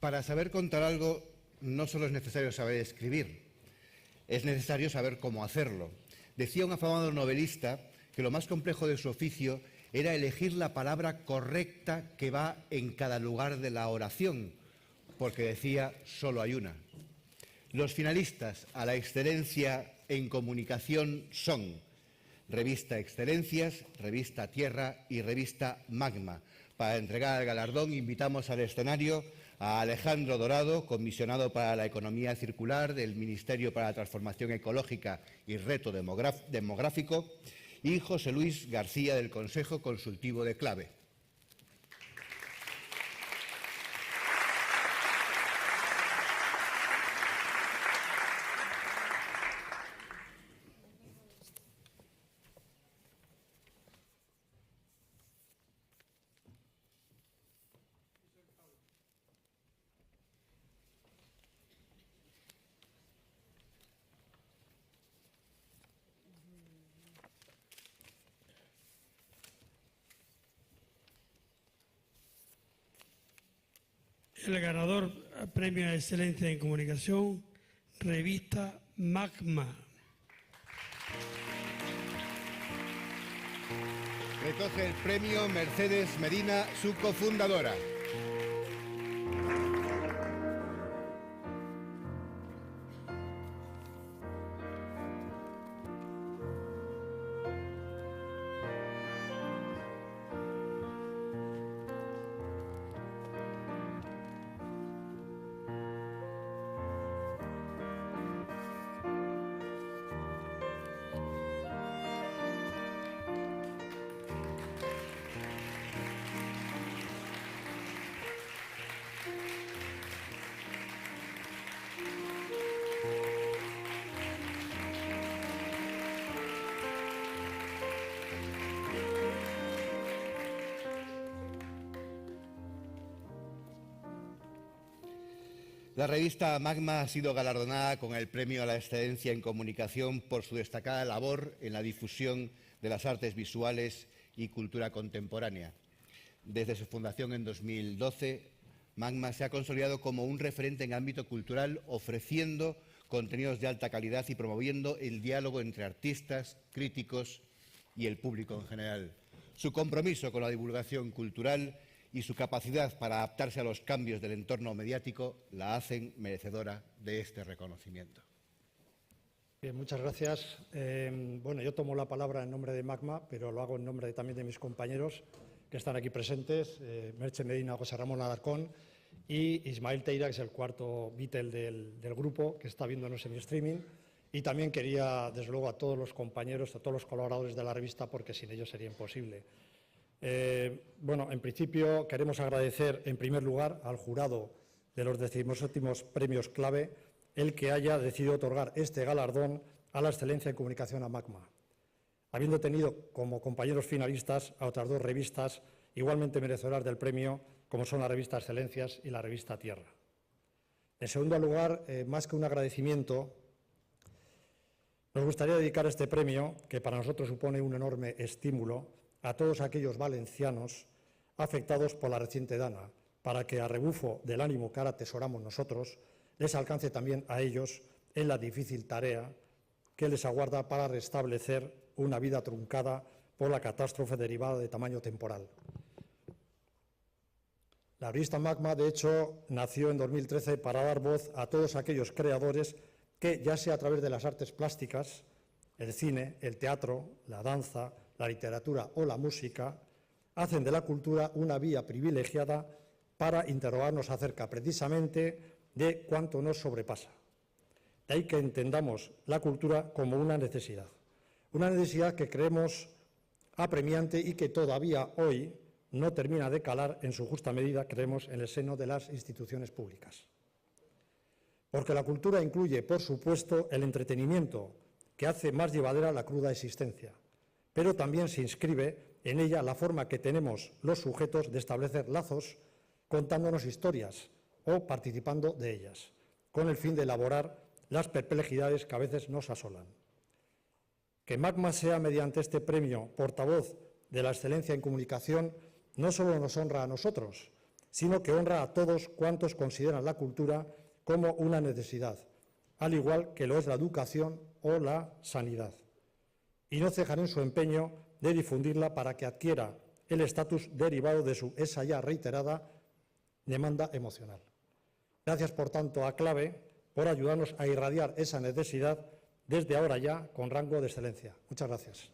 Para saber contar algo no solo es necesario saber escribir, es necesario saber cómo hacerlo. Decía un afamado novelista que lo más complejo de su oficio era elegir la palabra correcta que va en cada lugar de la oración, porque decía, solo hay una. Los finalistas a la excelencia en comunicación son Revista Excelencias, Revista Tierra y Revista Magma. Para entregar el galardón invitamos al escenario a Alejandro Dorado, comisionado para la economía circular del Ministerio para la Transformación Ecológica y Reto Demográfico, y José Luis García del Consejo Consultivo de Clave. El ganador Premio a Excelencia en Comunicación, Revista Magma. Recoge el premio Mercedes Medina, su cofundadora. La revista Magma ha sido galardonada con el Premio a la Excelencia en Comunicación por su destacada labor en la difusión de las artes visuales y cultura contemporánea. Desde su fundación en 2012, Magma se ha consolidado como un referente en ámbito cultural, ofreciendo contenidos de alta calidad y promoviendo el diálogo entre artistas, críticos y el público en general. Su compromiso con la divulgación cultural y su capacidad para adaptarse a los cambios del entorno mediático la hacen merecedora de este reconocimiento. Bien, muchas gracias. Bueno, yo tomo la palabra en nombre de Magma, pero lo hago en nombre también de mis compañeros que están aquí presentes, Merche Medina, José Ramón Alarcón y Ismael Teira, que es el cuarto Beatle del grupo, que está viéndonos en streaming. Y también quería, desde luego, a todos los compañeros, a todos los colaboradores de la revista, porque sin ellos sería imposible. Bueno, en principio queremos agradecer en primer lugar al jurado de los 17º premios Clave el que haya decidido otorgar este galardón a la excelencia en comunicación a Magma, habiendo tenido como compañeros finalistas a otras dos revistas igualmente merecedoras del premio, como son la revista Excelencias y la revista Tierra. En segundo lugar, más que un agradecimiento, nos gustaría dedicar este premio, que para nosotros supone un enorme estímulo, a todos aquellos valencianos afectados por la reciente dana, para que, a rebufo del ánimo que ahora atesoramos nosotros, les alcance también a ellos en la difícil tarea que les aguarda para restablecer una vida truncada por la catástrofe derivada de tamaño temporal. La revista Magma, de hecho, nació en 2013 para dar voz a todos aquellos creadores que, ya sea a través de las artes plásticas, el cine, el teatro, la danza, la literatura o la música, hacen de la cultura una vía privilegiada para interrogarnos acerca precisamente de cuánto nos sobrepasa. De ahí que entendamos la cultura como una necesidad que creemos apremiante y que todavía hoy no termina de calar en su justa medida, creemos, en el seno de las instituciones públicas. Porque la cultura incluye, por supuesto, el entretenimiento, que hace más llevadera la cruda existencia, pero también se inscribe en ella la forma que tenemos los sujetos de establecer lazos contándonos historias o participando de ellas, con el fin de elaborar las perplejidades que a veces nos asolan. Que Magma sea, mediante este premio, portavoz de la excelencia en comunicación, no solo nos honra a nosotros, sino que honra a todos cuantos consideran la cultura como una necesidad, al igual que lo es la educación o la sanidad. Y no cejan en su empeño de difundirla para que adquiera el estatus derivado de su esa ya reiterada demanda emocional. Gracias, por tanto, a CLAVE por ayudarnos a irradiar esa necesidad desde ahora ya con rango de excelencia. Muchas gracias.